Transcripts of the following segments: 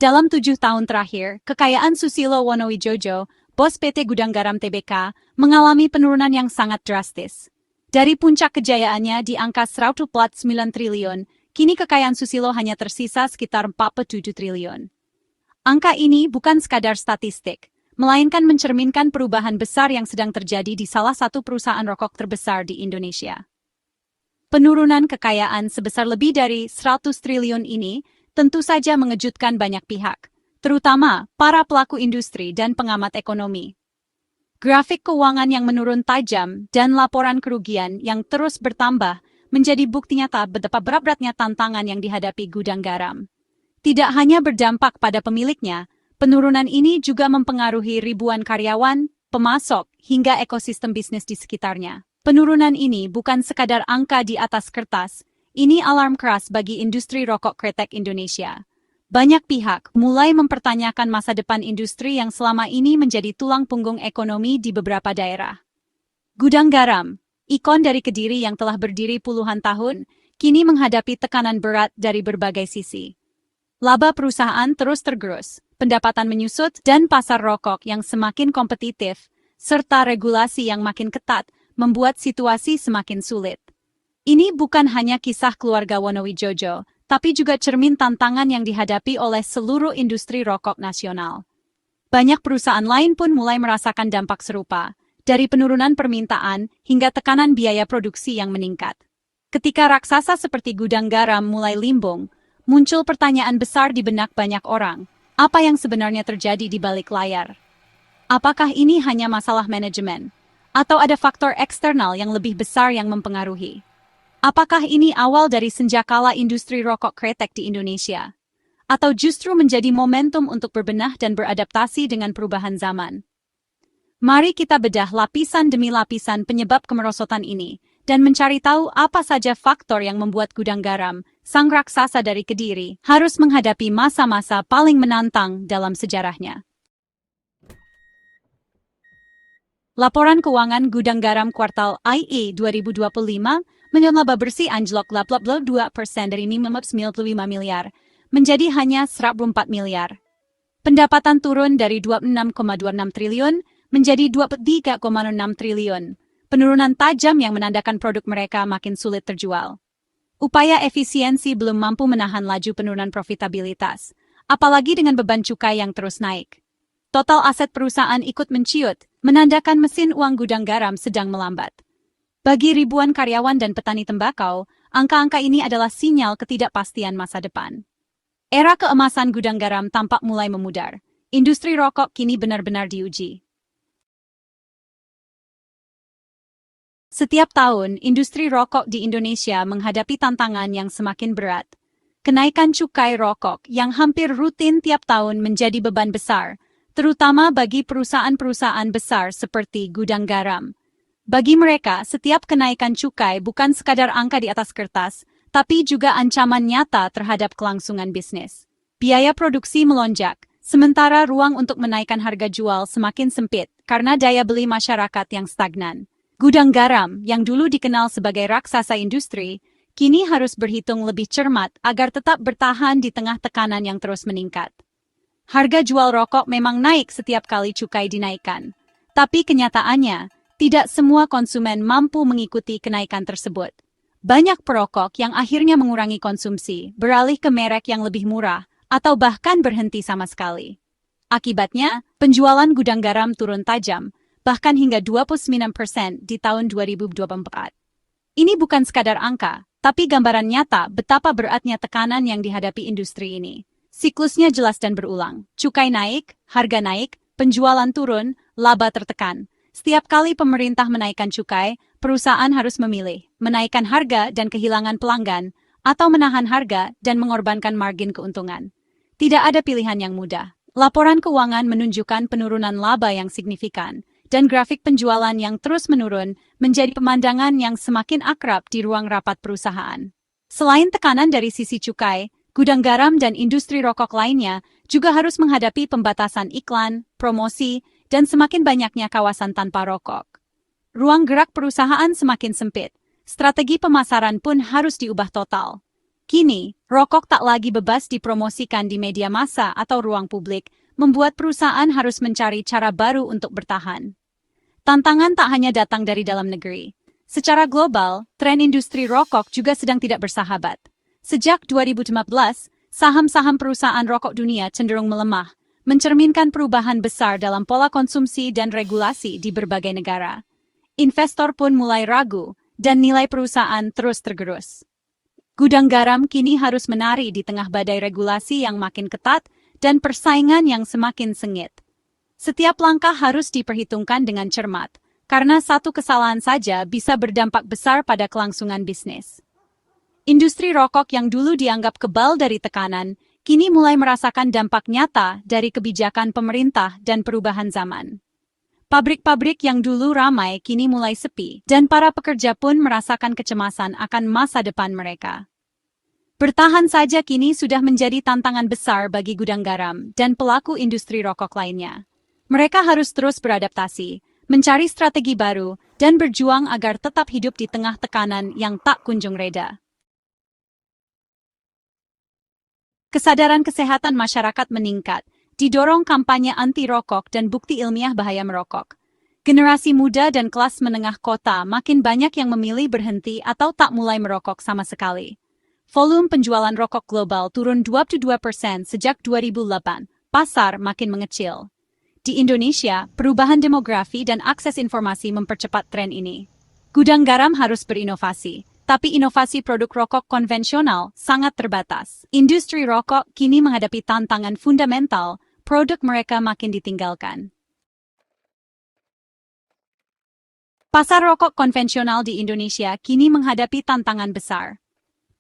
Dalam 7 tahun terakhir, kekayaan Susilo Wonowijojo, bos PT Gudang Garam Tbk, mengalami penurunan yang sangat drastis. Dari puncak kejayaannya di angka 149 triliun, kini kekayaan Susilo hanya tersisa sekitar 47 triliun. Angka ini bukan sekadar statistik, melainkan mencerminkan perubahan besar yang sedang terjadi di salah satu perusahaan rokok terbesar di Indonesia. Penurunan kekayaan sebesar lebih dari 100 triliun ini tentu saja mengejutkan banyak pihak, terutama para pelaku industri dan pengamat ekonomi. Grafik keuangan yang menurun tajam dan laporan kerugian yang terus bertambah menjadi bukti nyata betapa berat-beratnya tantangan yang dihadapi Gudang Garam. Tidak hanya berdampak pada pemiliknya, penurunan ini juga mempengaruhi ribuan karyawan, pemasok, hingga ekosistem bisnis di sekitarnya. Penurunan ini bukan sekadar angka di atas kertas, ini alarm keras bagi industri rokok kretek Indonesia. Banyak pihak mulai mempertanyakan masa depan industri yang selama ini menjadi tulang punggung ekonomi di beberapa daerah. Gudang Garam, ikon dari Kediri yang telah berdiri puluhan tahun, kini menghadapi tekanan berat dari berbagai sisi. Laba perusahaan terus tergerus, pendapatan menyusut, dan pasar rokok yang semakin kompetitif, serta regulasi yang makin ketat, membuat situasi semakin sulit. Ini bukan hanya kisah keluarga Wonowijojo, tapi juga cermin tantangan yang dihadapi oleh seluruh industri rokok nasional. Banyak perusahaan lain pun mulai merasakan dampak serupa, dari penurunan permintaan hingga tekanan biaya produksi yang meningkat. Ketika raksasa seperti Gudang Garam mulai limbung, muncul pertanyaan besar di benak banyak orang, apa yang sebenarnya terjadi di balik layar? Apakah ini hanya masalah manajemen? Atau ada faktor eksternal yang lebih besar yang mempengaruhi? Apakah ini awal dari senjakala industri rokok kretek di Indonesia? Atau justru menjadi momentum untuk berbenah dan beradaptasi dengan perubahan zaman? Mari kita bedah lapisan demi lapisan penyebab kemerosotan ini, dan mencari tahu apa saja faktor yang membuat Gudang Garam, sang raksasa dari Kediri, harus menghadapi masa-masa paling menantang dalam sejarahnya. Laporan keuangan Gudang Garam kuartal IE 2025 menyebabkan laba bersih anjlok 2% dari 95 miliar, menjadi hanya 104 miliar. Pendapatan turun dari 26,26 triliun menjadi 23,6 triliun. Penurunan tajam yang menandakan produk mereka makin sulit terjual. Upaya efisiensi belum mampu menahan laju penurunan profitabilitas, apalagi dengan beban cukai yang terus naik. Total aset perusahaan ikut menciut, menandakan mesin uang Gudang Garam sedang melambat. Bagi ribuan karyawan dan petani tembakau, angka-angka ini adalah sinyal ketidakpastian masa depan. Era keemasan Gudang Garam tampak mulai memudar. Industri rokok kini benar-benar diuji. Setiap tahun, industri rokok di Indonesia menghadapi tantangan yang semakin berat. Kenaikan cukai rokok yang hampir rutin tiap tahun menjadi beban besar, terutama bagi perusahaan-perusahaan besar seperti Gudang Garam. Bagi mereka, setiap kenaikan cukai bukan sekadar angka di atas kertas, tapi juga ancaman nyata terhadap kelangsungan bisnis. Biaya produksi melonjak, sementara ruang untuk menaikkan harga jual semakin sempit karena daya beli masyarakat yang stagnan. Gudang Garam, yang dulu dikenal sebagai raksasa industri, kini harus berhitung lebih cermat agar tetap bertahan di tengah tekanan yang terus meningkat. Harga jual rokok memang naik setiap kali cukai dinaikkan, tapi kenyataannya, tidak semua konsumen mampu mengikuti kenaikan tersebut. Banyak perokok yang akhirnya mengurangi konsumsi, beralih ke merek yang lebih murah, atau bahkan berhenti sama sekali. Akibatnya, penjualan Gudang Garam turun tajam, bahkan hingga 29% di tahun 2024. Ini bukan sekadar angka, tapi gambaran nyata betapa beratnya tekanan yang dihadapi industri ini. Siklusnya jelas dan berulang. Cukai naik, harga naik, penjualan turun, laba tertekan. Setiap kali pemerintah menaikkan cukai, perusahaan harus memilih, menaikkan harga dan kehilangan pelanggan, atau menahan harga dan mengorbankan margin keuntungan. Tidak ada pilihan yang mudah. Laporan keuangan menunjukkan penurunan laba yang signifikan, dan grafik penjualan yang terus menurun menjadi pemandangan yang semakin akrab di ruang rapat perusahaan. Selain tekanan dari sisi cukai, Gudang Garam dan industri rokok lainnya juga harus menghadapi pembatasan iklan, promosi, dan semakin banyaknya kawasan tanpa rokok. Ruang gerak perusahaan semakin sempit, strategi pemasaran pun harus diubah total. Kini, rokok tak lagi bebas dipromosikan di media massa atau ruang publik, membuat perusahaan harus mencari cara baru untuk bertahan. Tantangan tak hanya datang dari dalam negeri. Secara global, tren industri rokok juga sedang tidak bersahabat. Sejak 2015, saham-saham perusahaan rokok dunia cenderung melemah, mencerminkan perubahan besar dalam pola konsumsi dan regulasi di berbagai negara. Investor pun mulai ragu, dan nilai perusahaan terus tergerus. Gudang garam kini harus menari di tengah badai regulasi yang makin ketat dan persaingan yang semakin sengit. Setiap langkah harus diperhitungkan dengan cermat, karena satu kesalahan saja bisa berdampak besar pada kelangsungan bisnis. Industri rokok yang dulu dianggap kebal dari tekanan, kini mulai merasakan dampak nyata dari kebijakan pemerintah dan perubahan zaman. Pabrik-pabrik yang dulu ramai kini mulai sepi, dan para pekerja pun merasakan kecemasan akan masa depan mereka. Bertahan saja kini sudah menjadi tantangan besar bagi gudang garam dan pelaku industri rokok lainnya. Mereka harus terus beradaptasi, mencari strategi baru, dan berjuang agar tetap hidup di tengah tekanan yang tak kunjung reda. Kesadaran kesehatan masyarakat meningkat, didorong kampanye anti-rokok dan bukti ilmiah bahaya merokok. Generasi muda dan kelas menengah kota makin banyak yang memilih berhenti atau tak mulai merokok sama sekali. Volume penjualan rokok global turun 22% sejak 2008, pasar makin mengecil. Di Indonesia, perubahan demografi dan akses informasi mempercepat tren ini. Gudang garam harus berinovasi, tapi inovasi produk rokok konvensional sangat terbatas. Industri rokok kini menghadapi tantangan fundamental, produk mereka makin ditinggalkan. Pasar rokok konvensional di Indonesia kini menghadapi tantangan besar.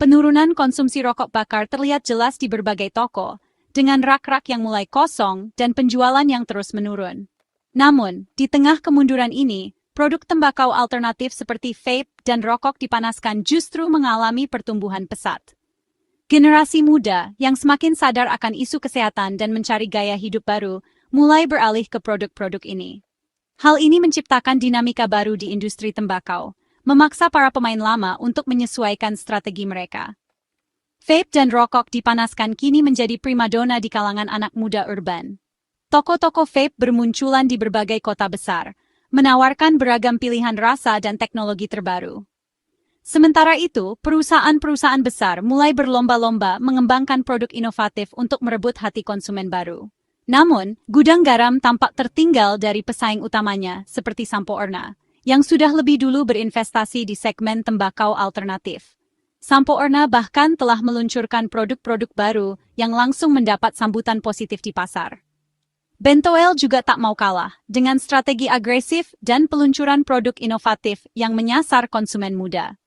Penurunan konsumsi rokok bakar terlihat jelas di berbagai toko, dengan rak-rak yang mulai kosong dan penjualan yang terus menurun. Namun, di tengah kemunduran ini, produk tembakau alternatif seperti vape dan rokok dipanaskan justru mengalami pertumbuhan pesat. Generasi muda yang semakin sadar akan isu kesehatan dan mencari gaya hidup baru, mulai beralih ke produk-produk ini. Hal ini menciptakan dinamika baru di industri tembakau, memaksa para pemain lama untuk menyesuaikan strategi mereka. Vape dan rokok dipanaskan kini menjadi primadona di kalangan anak muda urban. Toko-toko vape bermunculan di berbagai kota besar, menawarkan beragam pilihan rasa dan teknologi terbaru. Sementara itu, perusahaan-perusahaan besar mulai berlomba-lomba mengembangkan produk inovatif untuk merebut hati konsumen baru. Namun, gudang garam tampak tertinggal dari pesaing utamanya, seperti Sampoerna, yang sudah lebih dulu berinvestasi di segmen tembakau alternatif. Sampoerna bahkan telah meluncurkan produk-produk baru yang langsung mendapat sambutan positif di pasar. Bentoel juga tak mau kalah dengan strategi agresif dan peluncuran produk inovatif yang menyasar konsumen muda.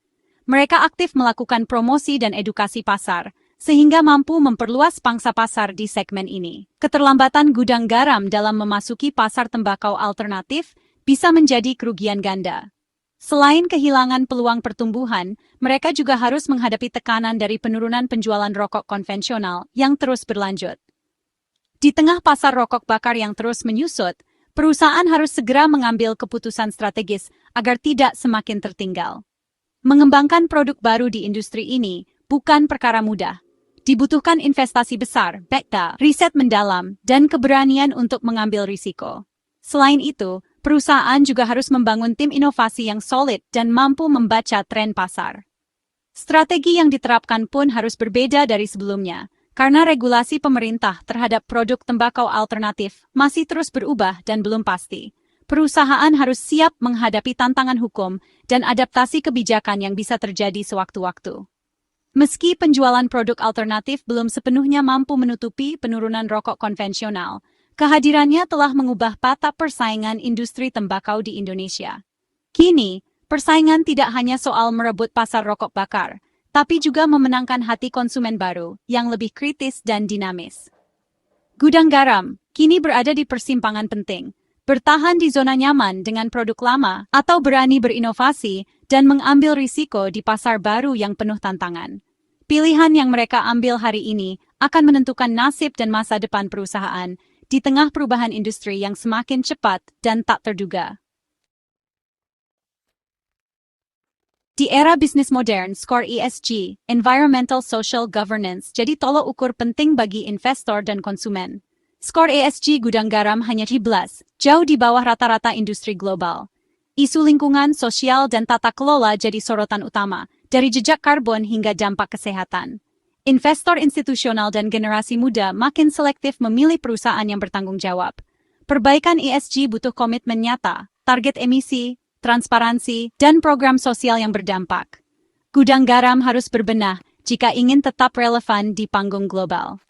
Mereka aktif melakukan promosi dan edukasi pasar, sehingga mampu memperluas pangsa pasar di segmen ini. Keterlambatan gudang garam dalam memasuki pasar tembakau alternatif bisa menjadi kerugian ganda. Selain kehilangan peluang pertumbuhan, mereka juga harus menghadapi tekanan dari penurunan penjualan rokok konvensional yang terus berlanjut. Di tengah pasar rokok bakar yang terus menyusut, perusahaan harus segera mengambil keputusan strategis agar tidak semakin tertinggal. Mengembangkan produk baru di industri ini bukan perkara mudah. Dibutuhkan investasi besar, beta, riset mendalam, dan keberanian untuk mengambil risiko. Selain itu, perusahaan juga harus membangun tim inovasi yang solid dan mampu membaca tren pasar. Strategi yang diterapkan pun harus berbeda dari sebelumnya, karena regulasi pemerintah terhadap produk tembakau alternatif masih terus berubah dan belum pasti. Perusahaan harus siap menghadapi tantangan hukum dan adaptasi kebijakan yang bisa terjadi sewaktu-waktu. Meski penjualan produk alternatif belum sepenuhnya mampu menutupi penurunan rokok konvensional, kehadirannya telah mengubah peta persaingan industri tembakau di Indonesia. Kini, persaingan tidak hanya soal merebut pasar rokok bakar, tapi juga memenangkan hati konsumen baru yang lebih kritis dan dinamis. Gudang garam kini berada di persimpangan penting, bertahan di zona nyaman dengan produk lama atau berani berinovasi dan mengambil risiko di pasar baru yang penuh tantangan. Pilihan yang mereka ambil hari ini akan menentukan nasib dan masa depan perusahaan di tengah perubahan industri yang semakin cepat dan tak terduga. Di era bisnis modern, skor ESG, Environmental Social Governance, jadi tolok ukur penting bagi investor dan konsumen. Skor ESG gudang garam hanya 11, jauh di bawah rata-rata industri global. Isu lingkungan, sosial, dan tata kelola jadi sorotan utama, dari jejak karbon hingga dampak kesehatan. Investor institusional dan generasi muda makin selektif memilih perusahaan yang bertanggung jawab. Perbaikan ESG butuh komitmen nyata, target emisi, transparansi, dan program sosial yang berdampak. Gudang garam harus berbenah jika ingin tetap relevan di panggung global.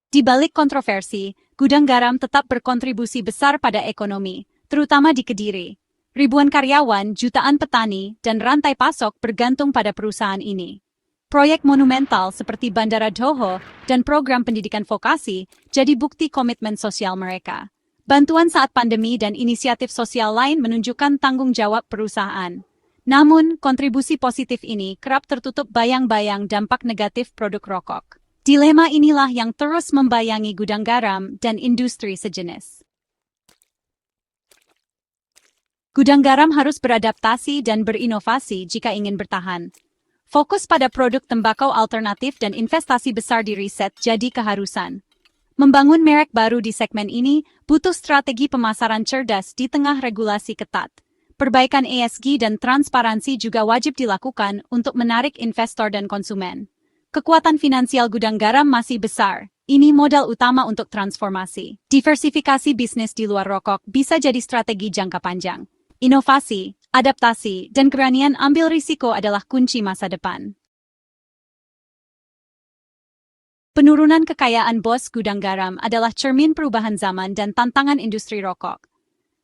Di balik kontroversi, gudang garam tetap berkontribusi besar pada ekonomi, terutama di Kediri. Ribuan karyawan, jutaan petani, dan rantai pasok bergantung pada perusahaan ini. Proyek monumental seperti Bandara Doho dan program pendidikan vokasi jadi bukti komitmen sosial mereka. Bantuan saat pandemi dan inisiatif sosial lain menunjukkan tanggung jawab perusahaan. Namun, kontribusi positif ini kerap tertutup bayang-bayang dampak negatif produk rokok. Dilema inilah yang terus membayangi gudang garam dan industri sejenis. Gudang garam harus beradaptasi dan berinovasi jika ingin bertahan. Fokus pada produk tembakau alternatif dan investasi besar di riset jadi keharusan. Membangun merek baru di segmen ini butuh strategi pemasaran cerdas di tengah regulasi ketat. Perbaikan ESG dan transparansi juga wajib dilakukan untuk menarik investor dan konsumen. Kekuatan finansial gudang garam masih besar. Ini modal utama untuk transformasi. Diversifikasi bisnis di luar rokok bisa jadi strategi jangka panjang. Inovasi, adaptasi, dan keberanian ambil risiko adalah kunci masa depan. Penurunan kekayaan bos gudang garam adalah cermin perubahan zaman dan tantangan industri rokok.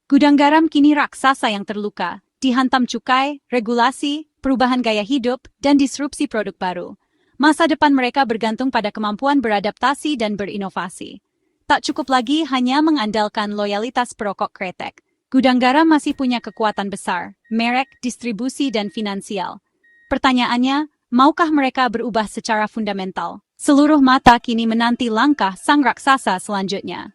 Gudang garam kini raksasa yang terluka, dihantam cukai, regulasi, perubahan gaya hidup, dan disrupsi produk baru. Masa depan mereka bergantung pada kemampuan beradaptasi dan berinovasi. Tak cukup lagi hanya mengandalkan loyalitas perokok kretek. Gudang garam masih punya kekuatan besar, merek, distribusi, dan finansial. Pertanyaannya, maukah mereka berubah secara fundamental? Seluruh mata kini menanti langkah sang raksasa selanjutnya.